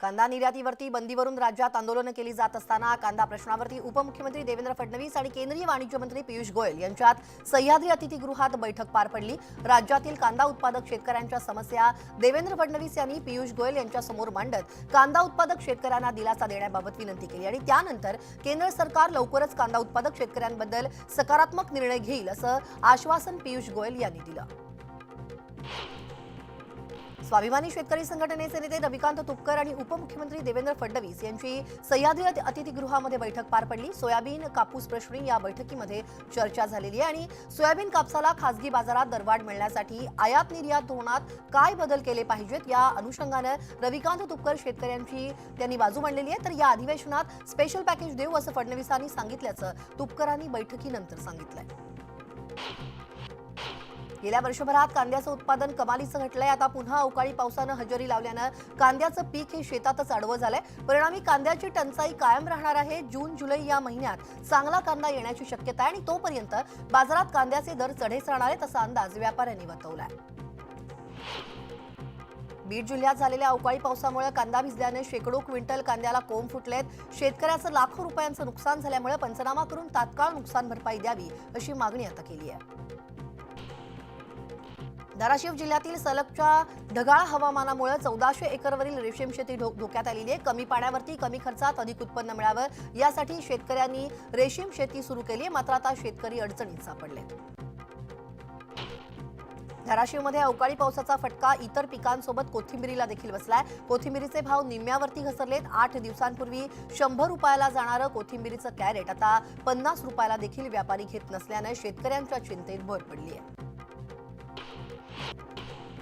कांदा निर्यातीवरती बंदीवरून राज्यात आंदोलनं केली जात असताना कांदा प्रश्नावरती उपमुख्यमंत्री देवेंद्र फडणवीस आणि केंद्रीय वाणिज्य मंत्री पियुष गोयल यांच्यात सह्याद्री अतिथीगृहात बैठक पार पडली। राज्यातील कांदा उत्पादक शेतकऱ्यांच्या समस्या देवेंद्र फडणवीस यांनी पियुष गोयल यांच्यासमोर मांडत कांदा उत्पादक शेतकऱ्यांना दिलासा देण्याबाबत विनंती केली आणि त्यानंतर केंद्र सरकार लवकरच कांदा उत्पादक शेतकऱ्यांबद्दल सकारात्मक निर्णय घेईल असं आश्वासन पियुष गोयल यांनी दिलं। स्वाभिमानी शेतकरी संघटनेचे नेते रविकांत तुपकर आणि उपमुख्यमंत्री देवेंद्र फडणवीस यांची सह्याद्री अतिथीगृहामध्ये बैठक पार पडली। सोयाबीन कापूस प्रश्नी या बैठकीमध्ये चर्चा झालेली आहे आणि सोयाबीन कापसाला खासगी बाजारात दरवाढ मिळण्यासाठी आयात निर्यात धोरणात काय बदल केले पाहिजेत या अनुषंगाने रविकांत तुपकर शेतकऱ्यांची त्यांनी बाजू मांडलेली आहे। तर या अधिवेशनात स्पेशल पॅकेज देऊ असं फडणवीसांनी सांगितल्याचं तुपकरांनी बैठकीनंतर सांगितलंय। गेल्या वर्षभरात कांद्याचं उत्पादन कमालीचं घटलंय। आता पुन्हा अवकाळी पावसानं हजेरी लावल्यानं कांद्याचं पीक हे शेतातच आडवं झालंय। परिणामी कांद्याची टंचाई कायम राहणार आहे। जून जुलै या महिन्यात चांगला कांदा येण्याची शक्यता आहे आणि तोपर्यंत बाजारात कांद्याचे दर चढेच राहणार आहेत असा अंदाज व्यापाऱ्यांनी वर्तवलाय। बीड जिल्ह्यात झालेल्या अवकाळी पावसामुळे कांदा भिजल्याने शेकडो क्विंटल कांद्याला कोंब फुटलेत। शेतकऱ्याचं लाखो रुपयांचं नुकसान झाल्यामुळे पंचनामा करून तात्काळ नुकसान भरपाई द्यावी अशी मागणी आता केली आहे। धाराशिव जिल्ह्यातील सलगच्या ढगाळ हवामानामुळे 1400 एकरवरील रेशीम शेती धोक्यात आलेली आहे। कमी पाण्यावरती कमी खर्चात अधिक उत्पन्न मिळावं यासाठी शेतकऱ्यांनी रेशीम शेती सुरू केली आहे। मात्र आता शेतकरी अडचणीत सापडले। धाराशिवमध्ये अवकाळी पावसाचा फटका इतर पिकांसोबत कोथिंबिरीला देखील बसलाय। कोथिंबिरीचे भाव निम्म्यावरती घसरलेत। 8 दिवसांपूर्वी 100 रुपयाला जाणारं कोथिंबिरीचं कॅरेट आता 50 रुपयाला देखील व्यापारी घेत नसल्याने शेतकऱ्यांच्या चिंतेत भर पडली आहे।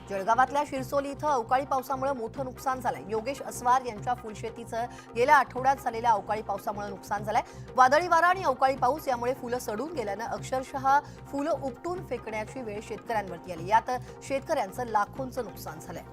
जळगावातल्या शिरसोली इथं अवकाळी पावसामुळे मोठं नुकसान झालंय। योगेश अस्वार यांच्या फुलशेतीचं गेल्या आठवड्यात झालेल्या अवकाळी पावसामुळे नुकसान झालंय। वादळी वारा आणि अवकाळी पाऊस यामुळे फुलं सडून गेल्यानं अक्षरशः फुलं उपटून फेकण्याची वेळ शेतकऱ्यांवरती आली। यात शेतकऱ्यांचं लाखोंचं नुकसान झालंय।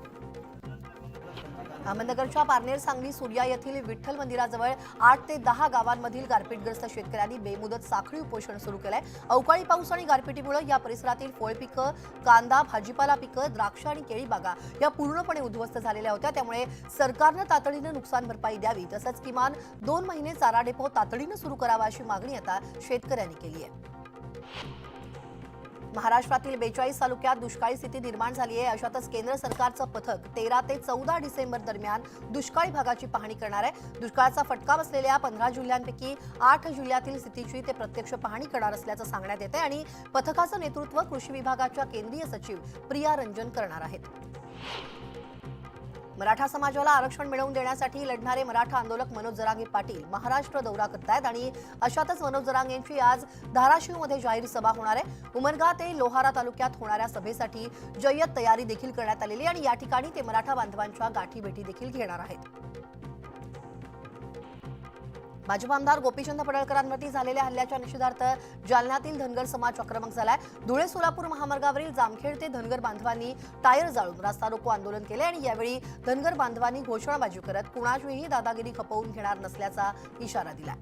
अहमदनगरच्या पारनेर सांगली सूर्या येथील विठ्ठल मंदिराजवळ 8 ते 10 गावांमधील गारपीटग्रस्त शेतकऱ्यांनी बेमुदत साखळी उपोषण सुरू केलंय। अवकाळी पाऊस आणि गारपिटीमुळे या परिसरातील फळ पिकं, कांदा, भाजीपाला पिकं, द्राक्ष आणि केळी बागा या पूर्णपणे उद्ध्वस्त झालेल्या होत्या। त्यामुळे सरकारनं तातडीनं नुकसान भरपाई द्यावी तसंच किमान 2 महिने चारा डेपो तातडीनं सुरू करावा अशी मागणी आता शेतकऱ्यांनी केली आहे। महाराष्ट्रातील 42 तालुक्यात दुष्काळी स्थिती निर्माण झाली आहे। अशातच केंद्र सरकारचं पथक 13 ते 14 डिसेंबर दरम्यान दुष्काळी भागाची पाहणी करणार आहे। दुष्काळाचा फटका बसलेल्या 15 जिल्ह्यांपैकी 8 जिल्ह्यातील स्थितीची ते प्रत्यक्ष पाहणी करणार असल्याचं सांगण्यात येते आणि पथकाचं नेतृत्व कृषी विभागाच्या केंद्रीय सचिव प्रिया रंजन करणार आहेत। मराठा समाजाला आरक्षण मिळवून देण्यासाठी लढणारे मराठा आंदोलक मनोज जरांगे पाटील महाराष्ट्र दौरा करतायत आणि अशातच मनोज जरांगेंची आज धाराशिवमध्ये जाहीर सभा होणार आहे। उमरगा ते लोहारा तालुक्यात होणाऱ्या सभेसाठी जय्यत तयारी देखील करण्यात आलेली आणि या ठिकाणी ते मराठा बांधवांच्या गाठीभेटी देखील घेणार आहेत। भाजप आमदार गोपीचंद पडळकरांवरती झालेल्या हल्ल्याच्या निषेधार्थ जालन्यातील धनगर समाज आक्रमक झालाय। धुळे सोलापूर महामार्गावरील जामखेड ते धनगर बांधवांनी टायर जाळून रास्ता रोको आंदोलन केले आणि यावेळी धनगर बांधवांनी घोषणाबाजी करत कुणाचीही दादागिरी खपवून घेणार नसल्याचा इशारा दिला।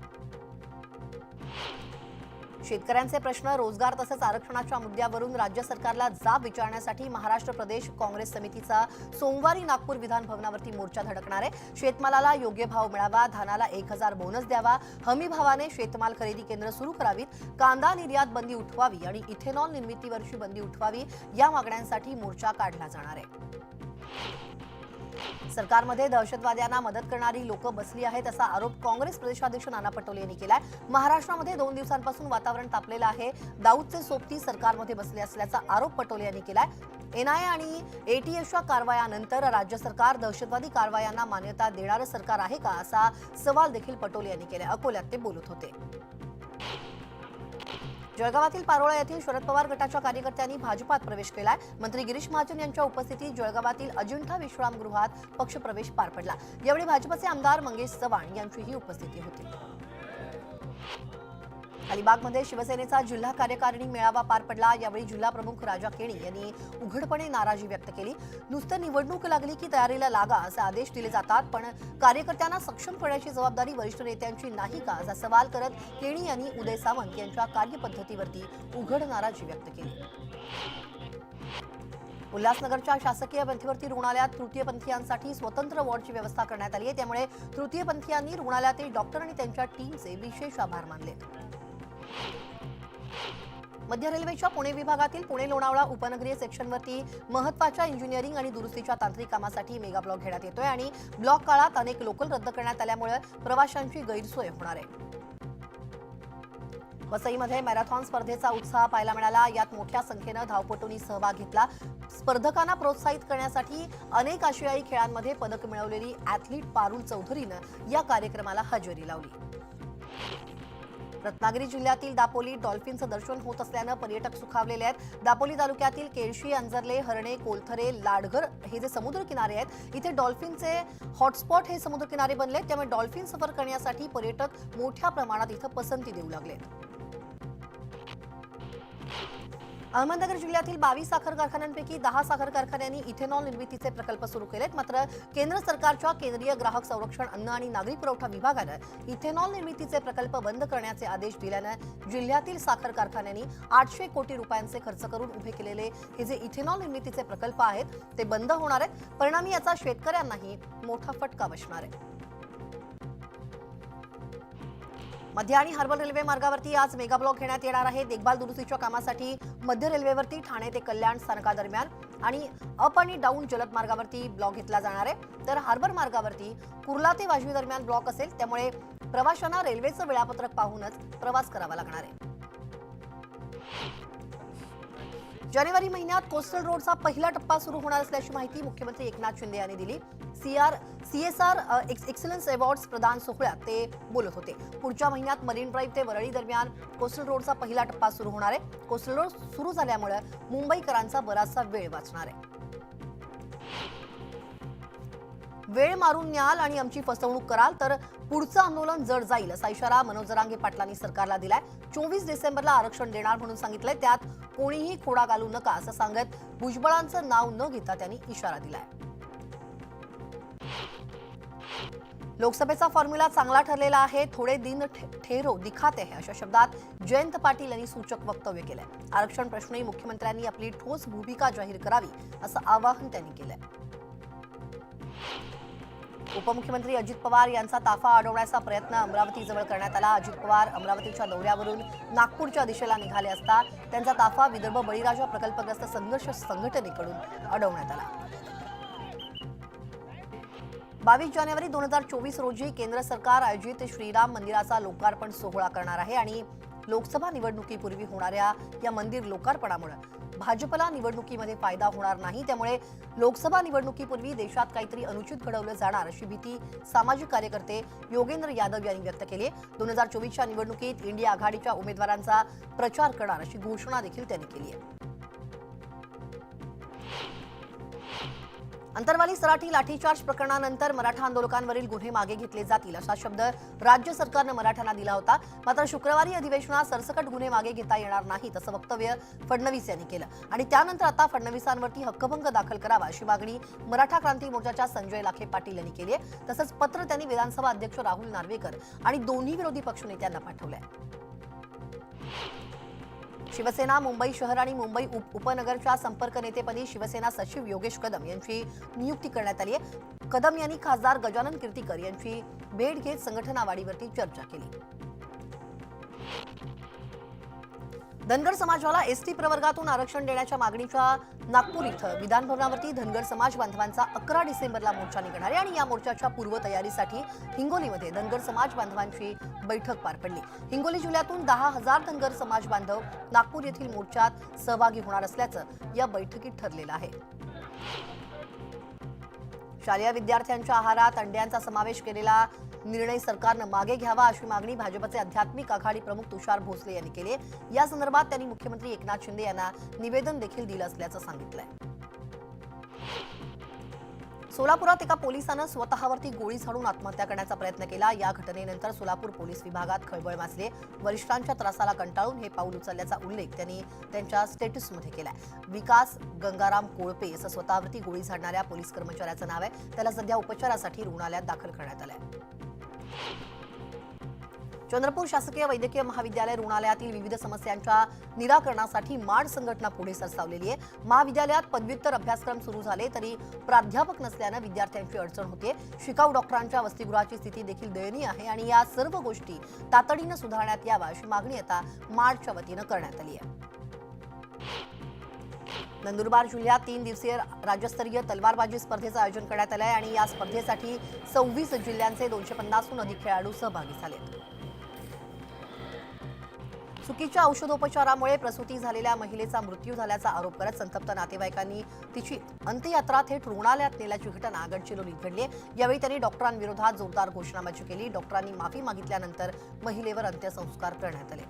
शेतकऱ्यांचे प्रश्न, रोजगार तसंच आरक्षणाच्या मुद्द्यावरून राज्य सरकारला जाब विचारण्यासाठी महाराष्ट्र प्रदेश काँग्रेस समितीचा सोमवारी नागपूर विधान भवनावरती मोर्चा धडकणार आहे। शेतमालाला योग्य भाव मिळावा, धानाला 1000 बोनस द्यावा, हमी भावाने शेतमाल खरेदी केंद्र सुरू करावीत, कांदा निर्यात बंदी उठवावी आणि इथेनॉल निर्मितीवरची बंदी उठवावी या मागण्यांसाठी मोर्चा काढला जाणार आहे। सरकारमध्ये दहशतवाद्यांना मदत करणारी लोक बसली आहेत असा आरोप काँग्रेस प्रदेशाध्यक्ष नाना पटोले यांनी केलाय। महाराष्ट्रामध्ये 2 दिवसांपासून वातावरण तापलेलं आहे। दाऊदचे सोबती सरकारमध्ये बसले असल्याचा आरोप पटोले यांनी केलाय। एनआयए आणि एटीएसच्या कारवायानंतर राज्य सरकार दहशतवादी कारवायांना मान्यता देणारं सरकार आहे का असा सवाल देखील पटोले यांनी केलाय। अकोल्यात ते बोलत होते। जळगावातील पारोळा येथील शरद पवार गटाच्या कार्यकर्त्यांनी भाजपात प्रवेश केलाय। मंत्री गिरीश महाजन यांच्या उपस्थितीत जळगावातील अजिंठा विश्रामगृहात पक्षप्रवेश पार पडला। यावेळी भाजपचे आमदार मंगेश चव्हाण यांचीही उपस्थिती होती। अलिबागमध्ये शिवसेनेचा जिल्हा कार्यकारिणी मेळावा पार पडला। यावेळी जिल्हा प्रमुख राजा केणी यांनी उघडपणे नाराजी व्यक्त केली। नुसतं निवडणूक लागली की तयारीला लागा असे आदेश दिले जातात, पण कार्यकर्त्यांना सक्षम करण्याची जबाबदारी वरिष्ठ नेत्यांची नाही का असा सवाल करत केणी यांनी उदय सामंत यांच्या कार्यपद्धतीवरती उघड नाराजी व्यक्त केली। उल्हासनगरच्या शासकीय मध्यवर्ती रुग्णालयात तृतीयपंथीयांसाठी स्वतंत्र वॉर्डची व्यवस्था करण्यात आली आहे, त्यामुळे तृतीयपंथीयांनी रुग्णालयातील डॉक्टर आणि त्यांच्या टीमचे विशेष आभार मानले. मध्य रेल्वेच्या पुणे विभागातील पुणे लोणावळा उपनगरीय सेक्शनवरती महत्त्वाच्या इंजिनिअरिंग आणि दुरुस्तीच्या तांत्रिक कामासाठी मेगा ब्लॉक घेण्यात येतोय आणि ब्लॉक काळात अनेक लोकल रद्द करण्यात आल्यामुळे प्रवाशांची गैरसोय होणार आहे. वसईमध्ये मॅरेथॉन स्पर्धेचा उत्साह पाहायला मिळाला. यात मोठ्या संख्येनं धावपटूंनी सहभाग घेतला. स्पर्धकांना प्रोत्साहित करण्यासाठी अनेक आशियाई खेळांमध्ये पदक मिळवलेली ॲथलीट पारुल चौधरीनं या कार्यक्रमाला हजेरी लावली. रत्नागिरी जिल्ह्यातील दापोली डॉल्फिनचं दर्शन होत असल्यानं पर्यटक सुखावलेले आहेत. दापोली तालुक्यातील केळशी, अंजर्ले, हरणे, कोलथरे, लाडघर हे जे समुद्र किनारे आहेत, इथे डॉल्फिनचे हॉटस्पॉट हे समुद्र किनारे बनले. त्यामुळे डॉल्फिन सफर करण्यासाठी पर्यटक मोठ्या प्रमाणात इथं पसंती देऊ लागले. अहमदनगर जिल्ह्यातील 22 साखर कारखान्यांपैकी 10 साखर कारखान्यांनी इथेनॉल निर्मितीचे प्रकल्प सुरू केलेत. मात्र केंद्र सरकारच्या केंद्रीय ग्राहक संरक्षण, अन्न आणि नागरी पुरवठा विभागानं इथेनॉल निर्मितीचे प्रकल्प बंद करण्याचे आदेश दिल्यानं जिल्ह्यातील साखर कारखान्यांनी 800 कोटी रुपयांचे खर्च करून उभे केलेले हे जे इथेनॉल निर्मितीचे प्रकल्प आहेत ते बंद होणार आहेत. परिणामी याचा शेतकऱ्यांनाही मोठा फटका बसणार आहे. मध्य आणि हार्बर रेल्वे मार्गावरती आज मेगा ब्लॉक घेण्यात येणार आहे. देखभाल दुरुस्तीच्या कामासाठी मध्य रेल्वेवरती ठाणे ते कल्याण स्थानकादरम्यान आणि अप आणि डाऊन जलद मार्गावरती ब्लॉक घेतला जाणार आहे. तर हार्बर मार्गावरती कुर्ला ते वाजवी दरम्यान ब्लॉक असेल. त्यामुळे प्रवाशांना रेल्वेचं वेळापत्रक पाहूनच प्रवास करावा लागणार आहे. जानेवारी महिन्यात कोस्टल रोडचा पहिला टप्पा सुरू होणार असल्याची माहिती मुख्यमंत्री एकनाथ शिंदे यांनी दिली. CSR एक्सलन्स अवॉर्ड्स प्रदान सोहळ्यात ते बोलत होते. पुढच्या महिन्यात मरीन ड्राईव्ह ते वरळी दरम्यान कोस्टल रोडचा पहिला टप्पा सुरू होणार आहे. कोस्टल रोड सुरू झाल्यामुळे मुंबईकरांचा बराचसा वेळ वाचणार आहे. वेळ मारून न्याल आणि आमची फसवणूक कराल तर पुढचं आंदोलन जड जाईल असा इशारा मनोज जरांगे पाटलांनी सरकारला दिलाय. 24 डिसेंबरला आरक्षण देणार म्हणून सांगितलंय. त्यात कोणीही खोडा घालू नका असं सांगत भुजबळांचं नाव न घेता त्यांनी इशारा दिलाय. लोकसभेचा फॉर्म्युला चांगला ठरलेला आहे. थोडे दिन ठेरो दिखाते है अशा शब्दात जयंत पाटील यांनी सूचक वक्तव्य केलंय. आरक्षण प्रश्नी मुख्यमंत्र्यांनी आपली ठोस भूमिका जाहीर करावी असं आवाहन त्यांनी केलंय. उपमुख्यमंत्री अजित पवार यांचा ताफा अडवण्याचा प्रयत्न अमरावतीजवळ करण्यात आला. अजित पवार अमरावतीच्या दौऱ्यावरून नागपूरच्या दिशेला निघाले असता त्यांचा ताफा विदर्भ बळीराजा प्रकल्पग्रस्त संघर्ष संघटनेकडून अडवण्यात आला. 22 जानेवारी 2024 रोजी केंद्र सरकार आयोजित श्रीराम मंदिराचा लोकार्पण सोहळा करणार आहे आणि लोकसभा निवडणुकीपूर्वी होणाऱ्या या मंदिर लोकार्पणामुळे भाजपला निवडणुकीमध्ये फायदा होणार नाही. त्यामुळे लोकसभा निवडणुकीपूर्वी देशात काहीतरी अनुचित घडवलं जाणार अशी भीती सामाजिक कार्यकर्ते योगेंद्र यादव यांनी व्यक्त केली आहे. 2024च्या निवडणुकीत इंडिया आघाडीच्या उमेदवारांचा प्रचार करणार अशी घोषणा देखील त्यांनी केली आहे. अंतरवाली सराठी लाठीचार्ज प्रकरणानंतर मराठा आंदोलकांवरील गुन्हे मागे घेतले जातील असा शब्द राज्य सरकारनं मराठ्यांना दिला होता. मात्र शुक्रवारी अधिवेशनात सरसकट गुन्हे मागे घेता येणार नाहीत असं वक्तव्य फडणवीस यांनी केलं आणि त्यानंतर आता फडणवीसांवरती हक्कभंग दाखल करावा अशी मागणी मराठा क्रांती मोर्चाच्या संजय लाखे पाटील यांनी केली आहे. तसंच पत्र त्यांनी विधानसभा अध्यक्ष राहुल नार्वेकर आणि दोन्ही विरोधी पक्षनेत्यांना पाठवलंय. शिवसेना मुंबई शहर आणि मुंबई उपनगरच्या संपर्क नेतेपदी शिवसेना सचिव योगेश कदम यांची नियुक्ती करण्यात आली आहे. कदम यांनी खासदार गजानन कीर्तीकर यांची भेट घेत संघटना वाढीवरती चर्चा केली. धनगर समाजाला एसटी प्रवर्गातून आरक्षण देण्याच्या मागणीच्या नागपूर इथं विधानभवनावरती धनगर समाज बांधवांचा 11 डिसेंबरला मोर्चा निघणार आहे आणि या मोर्चाच्या पूर्वतयारीसाठी हिंगोलीमध्ये धनगर समाज बांधवांची बैठक पार पडली. हिंगोली जिल्ह्यातून 10,000 धनगर समाज बांधव नागपूर येथील मोर्चात सहभागी होणार असल्याचं या बैठकीत ठरलेलं आहे. शालेय विद्यार्थ्यांच्या आहारात अंड्यांचा समावेश केलेला निर्णय सरकारनं मागे घ्यावा अशी मागणी भाजपचे आध्यात्मिक आघाडी प्रमुख तुषार भोसले यांनी केली. या संदर्भात त्यांनी मुख्यमंत्री एकनाथ शिंदे यांना निवेदन देखील दिलं असल्याचं सांगितलंय. सोलापुरात एका पोलिसानं स्वतःवरती गोळी झाडून आत्महत्या करण्याचा प्रयत्न केला. या घटनेनंतर सोलापूर पोलीस विभागात खळबळ माजली. वरिष्ठांच्या त्रासाला कंटाळून हे पाऊल उचलल्याचा उल्लेख त्यांनी त्यांच्या स्टेटसमध्ये केलाय. विकास गंगाराम कोळपे असं स्वतःवरती गोळी झाडणाऱ्या पोलीस कर्मचाऱ्याचं नाव आहे. त्याला सध्या उपचारासाठी रुग्णालयात दाखल करण्यात आलंय. चंद्रपूर शासकीय वैद्यकीय महाविद्यालय रुग्णालयातील विविध समस्यांच्या निराकरणासाठी माड संघटना पुढे सरसावलेली आहे। महाविद्यालयात पदव्युत्तर अभ्यासक्रम सुरू झाले तरी प्राध्यापक नसल्याने विद्यार्थ्यांची अडचण होते। शिकाऊ डॉक्टरांच्या वसतिगृहाची स्थिती देखील दयनीय आहे आणि या सर्व गोष्टी तातडीने सुधारण्यात याव्या अशी मागणी आता माडच्या वतीने करण्यात आली आहे। नंदुरबार जिल्ह्यात 3 दिवसीय राज्यस्तरीय तलवारबाजी स्पर्धेचं आयोजन करण्यात आलं आहे आणि या स्पर्धेसाठी 26 जिल्ह्यांचे 250हून अधिक खेळाडू सहभागी झाले। चुकीच्या औषधोपचारामुळे प्रसूती झालेल्या महिलेचा मृत्यू झाल्याचा आरोप करत संतप्त नातेवाईकांनी तिची अंत्ययात्रा थेट रुग्णालयात नेल्याची घटना गडचिरोलीत घडली। यावेळी त्यांनी डॉक्टरांविरोधात जोरदार घोषणाबाजी केली। डॉक्टरांनी माफी मागितल्यानंतर महिलेवर अंत्यसंस्कार करण्यात आले।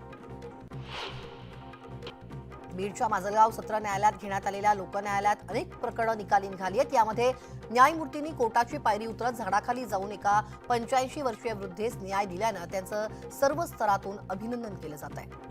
बीडच्या माजलगाव सत्र न्यायालयात घेण्यात आलेल्या लोकन्यायालयात अनेक प्रकरणं निकाली निघाली आहेत। यामध्ये न्यायमूर्तींनी कोर्टाची पायरी उतरत झाडाखाली जाऊन एका 85 वर्षीय वृद्धेस न्याय दिल्यानं त्यांचं सर्व स्तरातून अभिनंदन केलं जात आहे।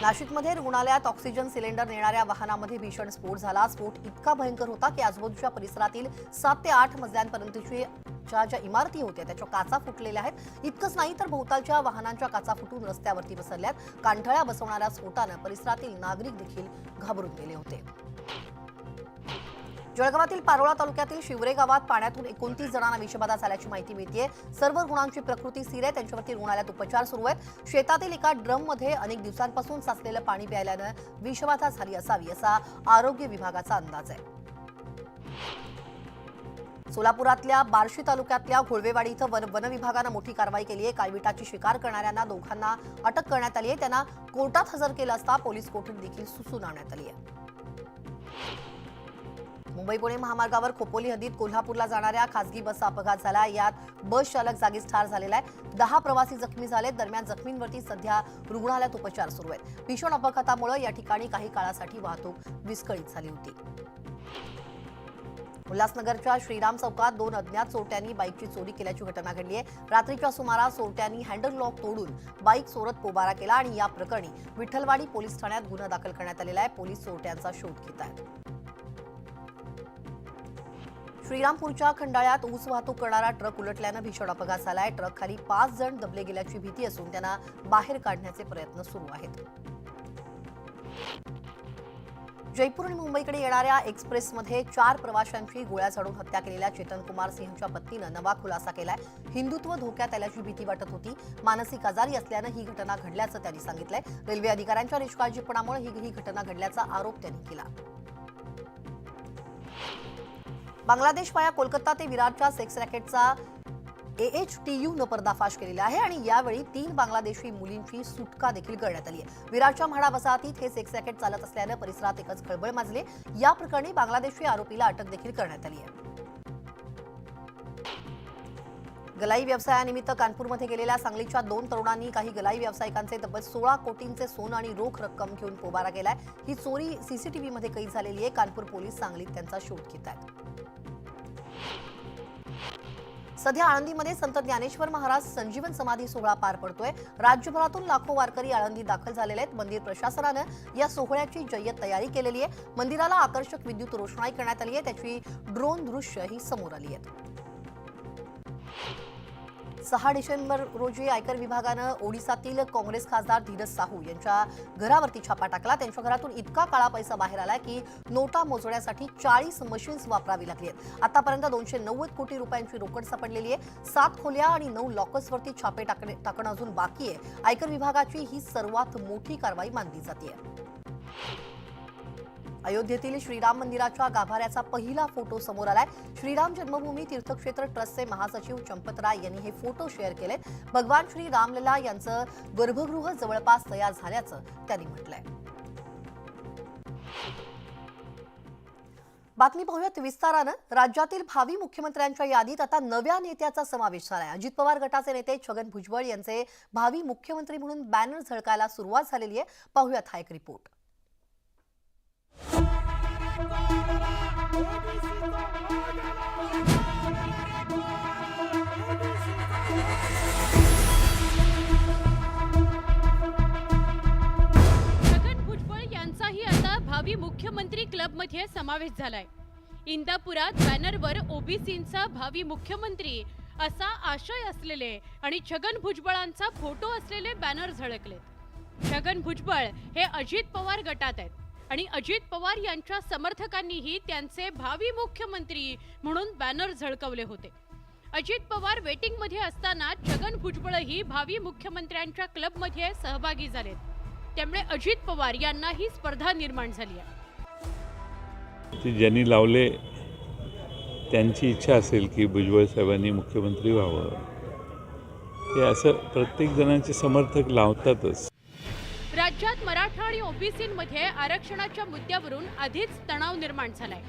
नाशिकमध्ये रुग्णालयात ऑक्सिजन सिलेंडर नेणाऱ्या वाहनामध्ये भीषण स्फोट झाला। स्फोट इतका भयंकर होता की आजूबाजूच्या परिसरातील 7 ते 8 मजल्यांपर्यंतची ज्या इमारती होत्या त्याच्या काचा फुटलेल्या आहेत। इतकंच नाही तर भोवतालच्या वाहनांच्या काचा फुटून रस्त्यावरती बसरल्यात। कांठळ्या बसवणाऱ्या स्फोटानं परिसरातील नागरिक देखील घाबरून गेले होते। जळगावातील पारोळा तालुक्यातील शिवरे गावात पाण्यातून 29 जणांना विषबाधा झाल्याची माहिती मिळतेय। सर्व रुग्णांची प्रकृती स्थिर आहे, त्यांच्यावरती रुग्णालयात उपचार सुरू आहेत। शेतातील एका ड्रममध्ये अनेक दिवसांपासून साचलेलं पाणी प्यायल्यानं विषबाधा झाली असावी असा आरोग्य विभागाचा अंदाज आहे। सोलापुरातल्या बार्शी तालुक्यातल्या घोळवेवाडी इथं वन विभागानं मोठी कारवाई केली आहे। काळविटाची शिकार करणाऱ्यांना दोघांना अटक करण्यात आली आहे। त्यांना कोर्टात हजर केलं असता पोलीस कोठडीत देखील सुसून आणण्यात आली आहे। मुंबई पुणे महामार्गावर खोपोली हद्दीत कोल्हापूरला जाणाऱ्या खासगी बसचा अपघात झाला। यात बस चालक जागीच ठार झालेला आहे। 10 प्रवासी जखमी झालेत। दरम्यान जखमींवरती सध्या रुग्णालयात उपचार सुरू आहेत। भीषण अपघातामुळे या ठिकाणी काही काळासाठी वाहतूक विस्कळीत झाली होती। उल्हासनगरच्या श्रीराम चौकात 2 अज्ञात चोरट्यांनी बाईकची चोरी केल्याची घटना घडली आहे। रात्रीच्या सुमारास चोरट्यांनी हँडल लॉक तोडून बाईक चोरत पोबारा केला आणि या प्रकरणी विठ्ठलवाडी पोलीस ठाण्यात गुन्हा दाखल करण्यात आलेला आहे। पोलीस चोरट्यांचा शोध घेत आहेत। श्रीरामपूरच्या खंडाळ्यात ऊस वाहतूक करणारा ट्रक उलटल्यानं भीषण अपघात झालाय। ट्रक खाली 5 जण दबले गेल्याची भीती असून त्यांना बाहेर काढण्याचे प्रयत्न सुरू आहेत। जयपूर आणि मुंबईकडे येणाऱ्या एक्सप्रेसमध्ये 4 प्रवाशांची गोळ्या झाडून हत्या केलेल्या चेतन कुमार सिंहच्या पत्नीनं नवा खुलासा केलाय। हिंदुत्व धोक्यात आल्याची भीती वाटत होती। मानसिक आजारी असल्यानं ही घटना घडल्याचं त्यांनी सांगितलंय। रेल्वे अधिकाऱ्यांच्या निष्काळजीपणामुळे ही घटना घडल्याचा आरोप त्यांनी केला। बांगलादेश वाया कोलकाता ते विरारच्या सेक्स रॅकेटचा AHTU पर्दाफाश केलेला आहे आणि यावेळी 3 बांगलादेशी मुलींची सुटका देखील करण्यात आली आहे। विरारच्या म्हाडा वसाहतीत हे सेक्स रॅकेट चालत असल्यानं परिसरात एकच खळबळ माजली। या प्रकरणी बांगलादेशी आरोपीला अटक देखील करण्यात आली आहे। गलाई व्यवसायानिमित्त कानपूरमध्ये गेलेल्या सांगलीच्या 2 तरुणांनी काही गलाई व्यावसायिकांचे तब्बल 16 कोटींचे सोनं आणि रोख रक्कम घेऊन पोबारा केलाय। ही चोरी CCTVमध्ये कैद झालेली आहे। कानपूर पोलीस सांगलीत त्यांचा शोध घेत आहेत। सध्या आळंदीमध्ये संत ज्ञानेश्वर महाराज संजीवन समाधी सोहळा पार पडतोय। राज्यभरातून लाखो वारकरी आळंदीत दाखल झालेले आहेत। मंदिर प्रशासनानं या सोहळ्याची जय्यत तयारी केलेली आहे। मंदिराला आकर्षक विद्युत रोषणाई करण्यात आली आहे। त्याची ड्रोन दृश्य ही समोर आली आहेत। 6 डिसेंबर रोजी आयकर विभागानं ओडिसातील काँग्रेस खासदार धीरज साहू यांच्या घरावरती छापा टाकला। त्यांच्या घरातून इतका काळा पैसा बाहेर आलाय की नोटा मोजण्यासाठी 40 मशीन्स वापरावी लागली आहेत। आतापर्यंत 290 कोटी रुपयांची रोकड सापडलेली आहे। 7 खोल्या आणि 9 लॉकर्सवरती छापे टाकणं अजून बाकी आहे। आयकर विभागाची ही सर्वात मोठी कारवाई मानली जाते। अयोध्येतील श्रीराम मंदिराच्या गाभाऱ्याचा पहिला फोटो समोर आलाय। श्रीराम जन्मभूमी तीर्थक्षेत्र ट्रस्टचे महासचिव चंपत राय यांनी हे फोटो शेअर केलेत। भगवान श्री रामलला यांचं गर्भगृह जवळपास तयार झाल्याचं त्यांनी म्हटलंय। बातमी पाहूयात विस्तारानं। राज्यातील भावी मुख्यमंत्र्यांच्या यादीत आता नव्या नेत्याचा समावेश झालाय। अजित पवार गटाचे नेते छगन भुजबळ यांचे भावी मुख्यमंत्री म्हणून बॅनर झळकायला सुरुवात झालेली आहे। पाहूयात हा एक रिपोर्ट। भावी मुख्यमंत्री क्लबमध्ये समावेश झालाय। इंदापुरात बॅनरवर ओबीसींचा भावी मुख्यमंत्री असा आशय असलेले आणि छगन भुजबळांचा फोटो असलेले बॅनर झळकलेत। छगन भुजबळ हे अजित पवार गटात आहेत आणि अजित पवार यांच्या समर्थकांनीही त्यांचे भावी मुख्यमंत्री म्हणून बॅनर झळकवले होते। अजित पवार वेटिंग मध्ये असताना छगन भुजबळही भावी मुख्यमंत्र्यांच्या क्लब मध्ये सहभागी झालेत। त्यामुळे अजित पवार यांना ही स्पर्धा निर्माण झाली आहे। ज्यांनी लावले त्यांची इच्छा असेल की भुजबळ साहेबांनी मुख्यमंत्री व्हावं, हे असं प्रत्येक जणांचे समर्थक लावतातच। राज्यात मराठा आणि ओबीसींमध्ये आरक्षणाच्या मुद्द्यावरून आधीच तणाव निर्माण झालाय।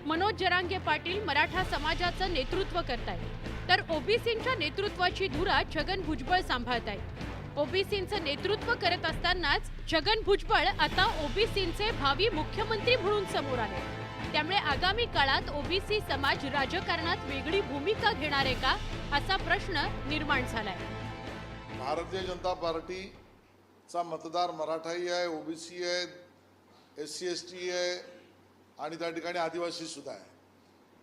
मनोज जरांगे पाटील मराठा समाजाचं नेतृत्व करतायत, तर ओबीसींच्या नेतृत्वाची धुरा छगन भुजबळ सांभाळतायत। ओबीसींचं नेतृत्व करत असतानाच छगन भुजबळ आता ओबीसींचे भावी मुख्यमंत्री म्हणून समोर आले। त्यामुळे आगामी काळात ओबीसी समाज राजकारणात वेगळी भूमिका घेणार आहे का, असा प्रश्न निर्माण झालाय। भारतीय जनता पार्टीचा मतदार मराठाही आहे, ओबीसी आहे, SC ST आहे आणि त्या ठिकाणी आदिवासी सुद्धा आहे।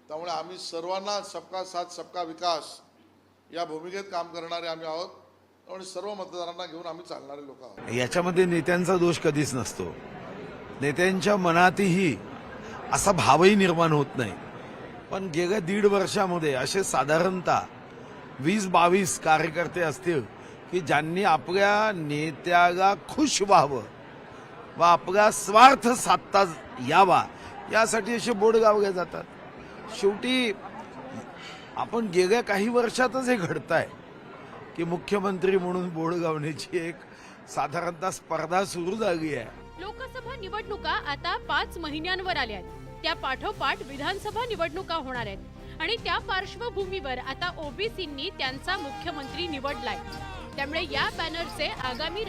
त्यामुळे आम्ही सर्वांना सबका साथ सबका विकास या भूमिकेत काम करणारे आम्ही आहोत आणि सर्व मतदारांना घेऊन आम्ही चालणारे लोक आहोत। याच्यामध्ये नेत्यांचा दोष कधीच नसतो। नेत्यांच्या मनातही असा भावही निर्माण होत नाही, पण गेल्या 1.5 वर्षामध्ये असे साधारणतः 20-22 कार्यकर्ते असतील की ज्यांनी आपल्या नेत्याला खुश व्हावं व आपला स्वार्थ साधता यावा यासाठी असे बोर्ड लावले जातात। शेवटी आपण गेल्या काही वर्षातच हे घडतंय की मुख्यमंत्री म्हणून बोर्ड लावण्याची एक साधारणतः स्पर्धा सुरू झाली आहे। लोकसभा निवडणुका आता 5 महिन्यांवर आल्या आहेत। त्या पाठोपाठ विधानसभा निवडणुका होणार आहेत आणि त्या पार्श्वभूमीवर आता ओबीसींनी त्यांचा मुख्यमंत्री निवडलाय। त्यामुळे या बॅनरचे आगामी